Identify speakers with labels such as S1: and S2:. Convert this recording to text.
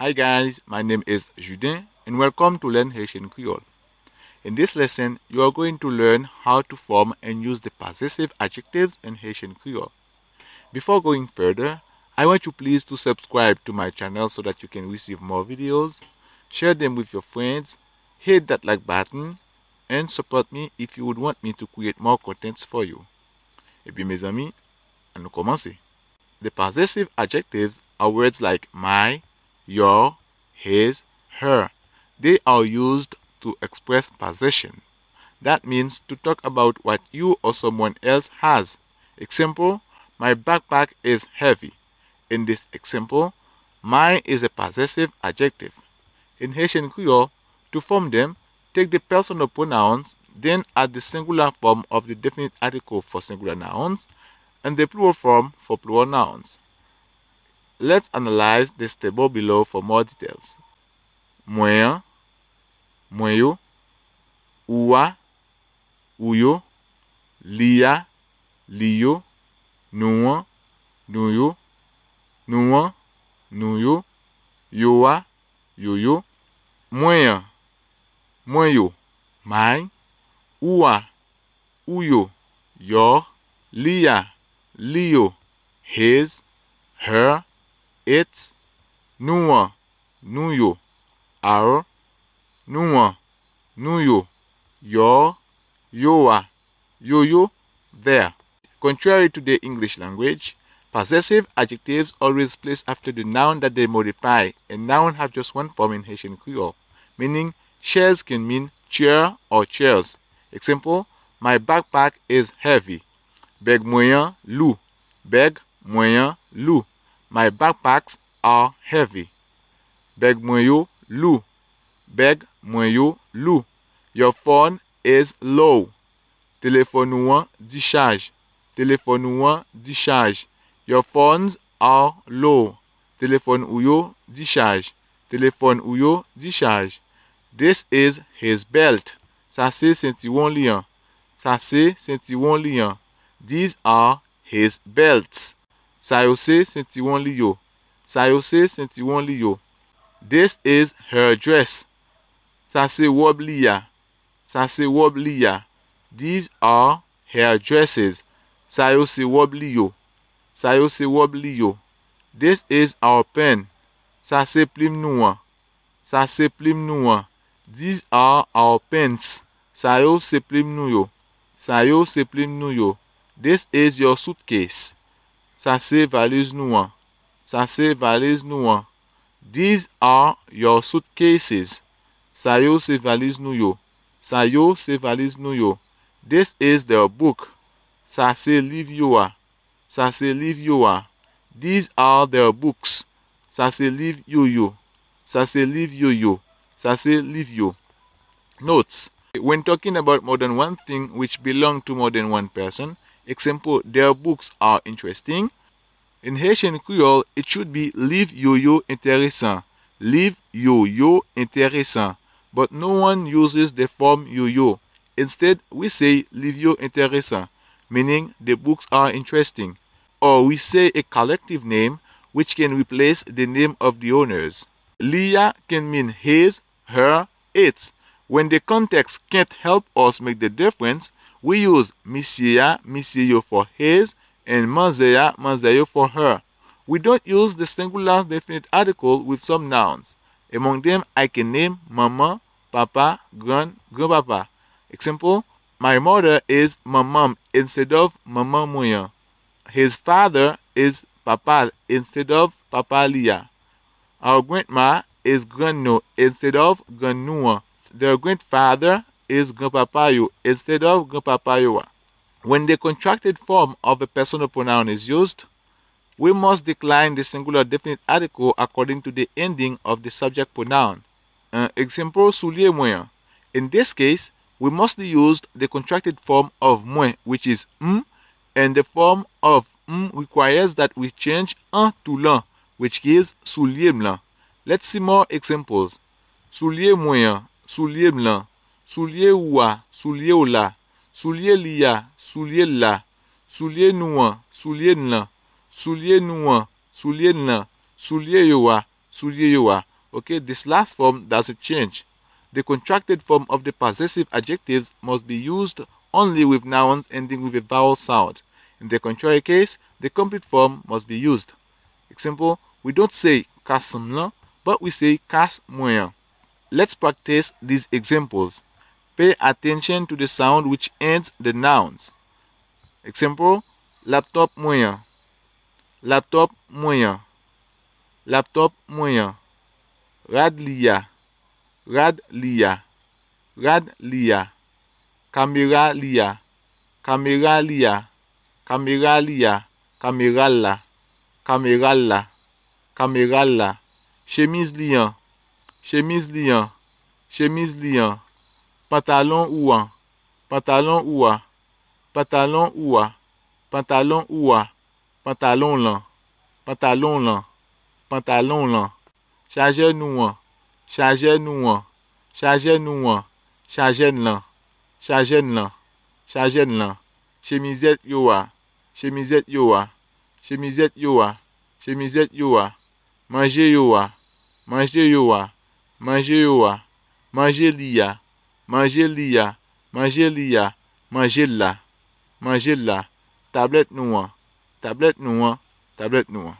S1: Hi guys, my name is Judain and welcome to Learn Haitian Creole. In this lesson, you are going to learn how to form and use the possessive adjectives in Haitian Creole. Before going further, I want you please to subscribe to my channel so that you can receive more videos, share them with your friends, hit that like button, and support me if you would want me to create more contents for you. Et bien mes amis, à nous commencer. The possessive adjectives are words like my, your, his, her. They are used to express possession. That means to talk about what you or someone else has. Example, my backpack is heavy. In this example, my is a possessive adjective. In Haitian Creole, to form them, take the personal pronouns, then add the singular form of the definite article for singular nouns, and the plural form for plural nouns. Let's analyze this table below for more details. Mwen, mwen yo, oua, ouyo, liya, liyo, nouan, nouyo, nouan, nouyo, yoa, yoyo. Mwen, mwen yo, my, oua, ouyo, your, liya, liyo, his, her, its, nouan, nouyo, our, nouan, nouyo, your, yoa, yoyo, their. Contrary to the English language, possessive adjectives always place after the noun that they modify, and noun have just one form in Haitian Creole, meaning chairs can mean chair or chairs. Example, my backpack is heavy. Beg moyen lou. Beg moyen lou. My backpacks are heavy. Beg moyo lou. Beg moyo lou. Your phone is low. Téléphone ouan discharge. Téléphone ouan discharge. Your phones are low. Téléphone ouyo discharge. Téléphone ouyo discharge. This is his belt. Ça c'est ceinturon liant. Ça c'est ceinturon liant. These are his belts. Sa yo se ceinturon liyo. Sa yo se ceinturon liyo. This is her dress. Sa se robe liya. Sa se robe liya. These are her dresses. Sa yo se robe liyo. Sa yo se robe liyo. This is our pen. Sa se plim nouan. Sa se plim nouan. These are our pens. Sa yo se plim nouyo. Sa yo se plim nouyo. This is your suitcase. Ça c'est valise nouan. Ça c'est valise nouan. These are your suitcases. Ça yo c'est valise nouyo. Ça yo c'est valise nouyo. This is their book. Ça c'est livre yoa. Ça c'est livre yoa. These are their books. Ça c'est livre yo. Ça c'est livre yo. Ça c'est livre yo. Notes. When talking about more than one thing which belong to more than one person, example, their books are interesting. In Haitian Creole, it should be livre yo intéressant. Livre yo intéressant. But no one uses the form yo. Instead, we say livre yo intéressant, meaning the books are interesting. Or we say a collective name which can replace the name of the owners. Liya can mean his, her, its. When the context can't help us make the difference, we use monsieur, monsieur for his, and manzeya, manzeyo for her. We don't use the singular definite article with some nouns. Among them, I can name mama, papa, grandpapa. Example, my mother is mamam instead of mama moyen. His father is papa instead of papa liya. Our grandma is grandno instead of grandnoa. Their grandfather is grandpapayo instead of grandpapayoa. When the contracted form of a personal pronoun is used, we must decline the singular definite article according to the ending of the subject pronoun. Example, soulier moyen. In this case, we must use the contracted form of moins, which is and the form of requires that we change un to l'un, which gives soulier blanc. Let's see more examples. Soulier moyen, soulier blanc, soulier oua, soulier ola, soulier liya, soulier la, soulier nouan, soulier nlan, soulier nouan, soulier nlan, soulier yoa, soulier yoa. Okay, this last form doesn't change. The contracted form of the possessive adjectives must be used only with nouns ending with a vowel sound. In the contrary case, the complete form must be used. Example, we don't say kasam la, but we say kas moyen. Let's practice these examples. Pay attention to the sound which ends the nouns. Example, laptop moyen, laptop moyen, laptop moyen, radlia, radlia, radlia, caméra lia, caméra lia, caméra lia, camérala, camérala, camérala, chemise liant, chemise liant, chemise liant, pantalon ouan, pantalon oua, pantalon oua, pantalon oua, pantalon lan, pantalon lan, pantalon lan, chargeur nouan, chargeur nouan, chargeur nouan, chargeur lan, chargeur lan, chargeur lan, chemisette yoa, chemisette yoa, chemisette yoa, chemisette yoa, manger yoa, manger yoa, manger yoa, manger lia, manger lia, manger lia, manger la, manger la, tablette nouan, tablette nouan, tablette nouan.